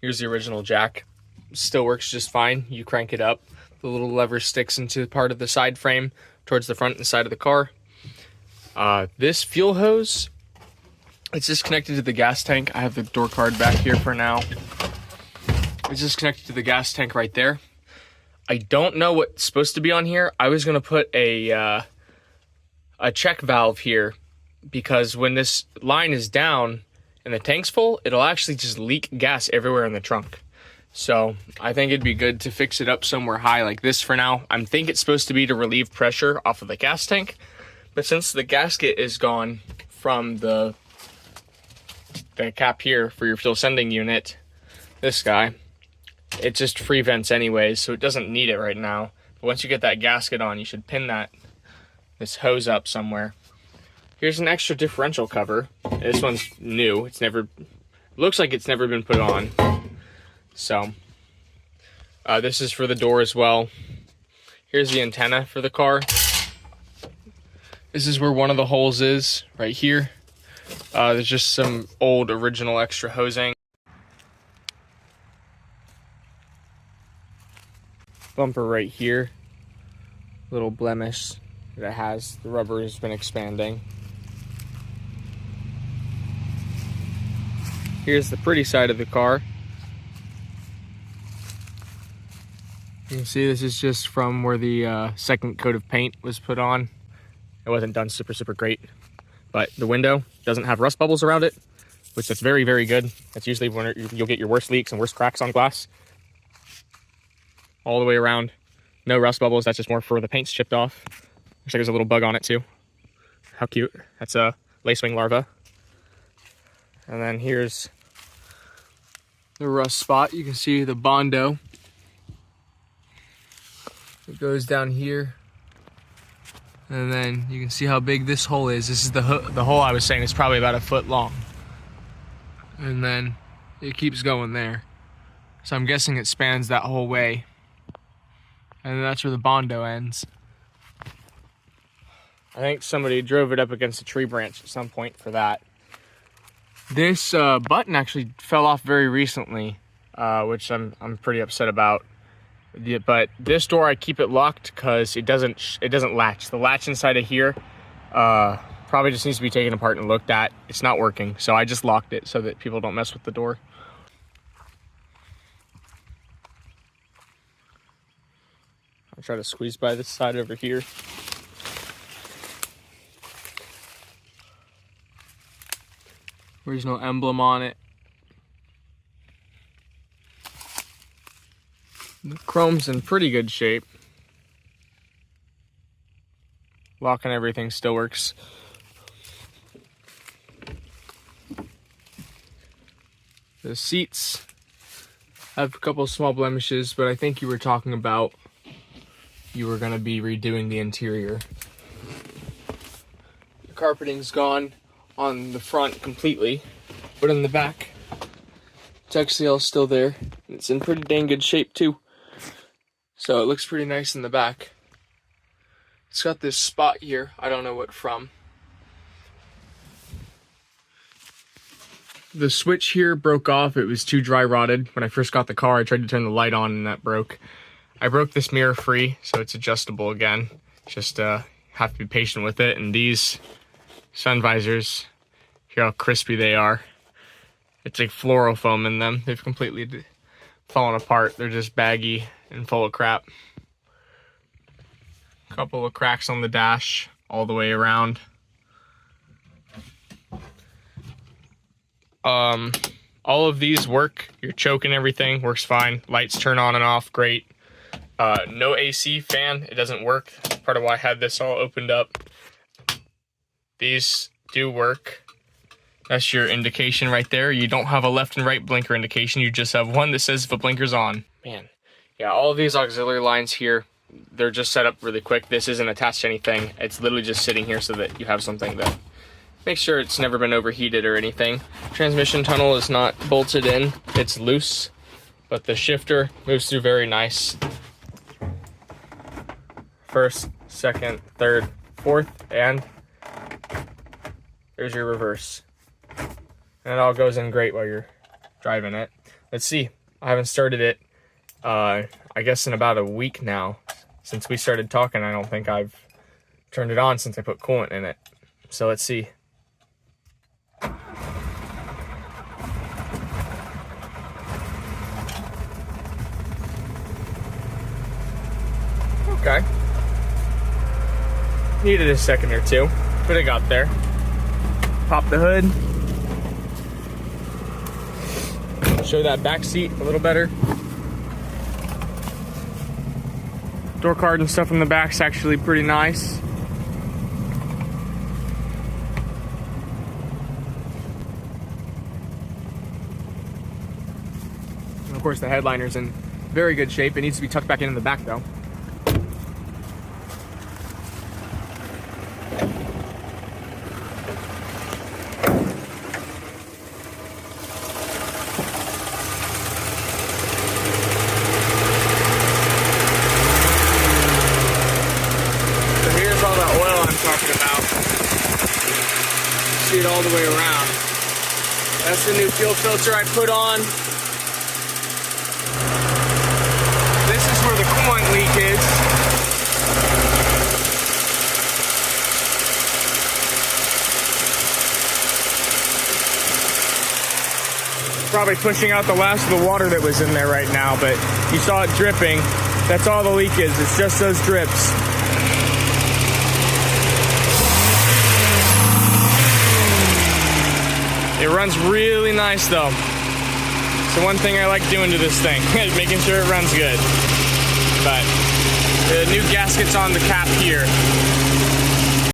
Here's the original jack. Still works just fine. You crank it up. The little lever sticks into part of the side frame towards the front and side of the car. This fuel hose, it's just connected to the gas tank. I have the door card back here for now. It's just connected to the gas tank right there. I don't know what's supposed to be on here. I was gonna put a check valve here because when this line is down and the tank's full, it'll actually just leak gas everywhere in the trunk. So I think it'd be good to fix it up somewhere high like this for now. I think it's supposed to be to relieve pressure off of the gas tank, but since the gasket is gone from the cap here for your fuel sending unit, this guy, it just free vents anyways, so it doesn't need it right now. But once you get that gasket on, you should pin this hose up somewhere. Here's an extra differential cover. This one's new. Looks like it's never been put on. So, this is for the door as well. Here's the antenna for the car. This is where one of the holes is, right here. There's just some old original extra hosing. Bumper right here. Little blemish that it has. The rubber has been expanding. Here's the pretty side of the car. You can see this is just from where the second coat of paint was put on. It wasn't done super great, but the window doesn't have rust bubbles around it, which is very good. That's usually when you'll get your worst leaks and worst cracks on glass. All the way around, no rust bubbles. That's just more for the paint's chipped off. Looks like there's a little bug on it too. How cute. That's a lacewing larva. And then here's the rust spot. You can see the Bondo. It goes down here. And then you can see how big this hole is. This is the hole I was saying is probably about 1 foot long. And then it keeps going there. So I'm guessing it spans that whole way. And that's where the Bondo ends. I think somebody drove it up against a tree branch at some point for that. This button actually fell off very recently, which I'm pretty upset about. Yeah, but this door, I keep it locked because it doesn't latch. The latch inside of here probably just needs to be taken apart and looked at. It's not working, so I just locked it so that people don't mess with the door. I'll try to squeeze by this side over here. There's no emblem on it. The chrome's in pretty good shape. Lock and everything still works. The seats have a couple small blemishes, but I think you were talking about you were going to be redoing the interior. The carpeting's gone on the front completely, but in the back, it's actually all still there. It's in pretty dang good shape too. So it looks pretty nice in the back. It's got this spot here, I don't know what from. The switch here broke off, it was too dry rotted. When I first got the car, I tried to turn the light on and that broke. I broke this mirror free, so it's adjustable again. Just have to be patient with it. And these sun visors, hear how crispy they are. It's like fluorofoam in them. They've completely fallen apart. They're just baggy and full of crap. Couple of cracks on the dash all the way around. All of these work. Your choke and everything works fine. Lights turn on and off, great. No AC fan, it doesn't work. That's part of why I had this all opened up. These do work. That's your indication right there. You don't have a left and right blinker indication. You just have one that says if a blinker's on. Man, yeah, all of these auxiliary lines here, they're just set up really quick. This isn't attached to anything. It's literally just sitting here so that you have something that makes sure it's never been overheated or anything. Transmission tunnel is not bolted in. It's loose, but the shifter moves through very nice. First, second, third, fourth, and there's your reverse. And it all goes in great while you're driving it. Let's see. I haven't started it, I guess, in about a week now. Since we started talking, I don't think I've turned it on since I put coolant in it. So let's see. Okay. Needed a second or two, but it got there. Pop the hood. Show that back seat a little better. Door card and stuff in the back's actually pretty nice. And of course, the headliner's in very good shape. It needs to be tucked back in the back though. See it all the way around. That's the new fuel filter I put on. This is where the coolant leak is. Probably pushing out the last of the water that was in there right now, but you saw it dripping. That's all the leak is. It's just those drips. It runs really nice though. So one thing I like doing to this thing is making sure it runs good. But the new gasket's on the cap here.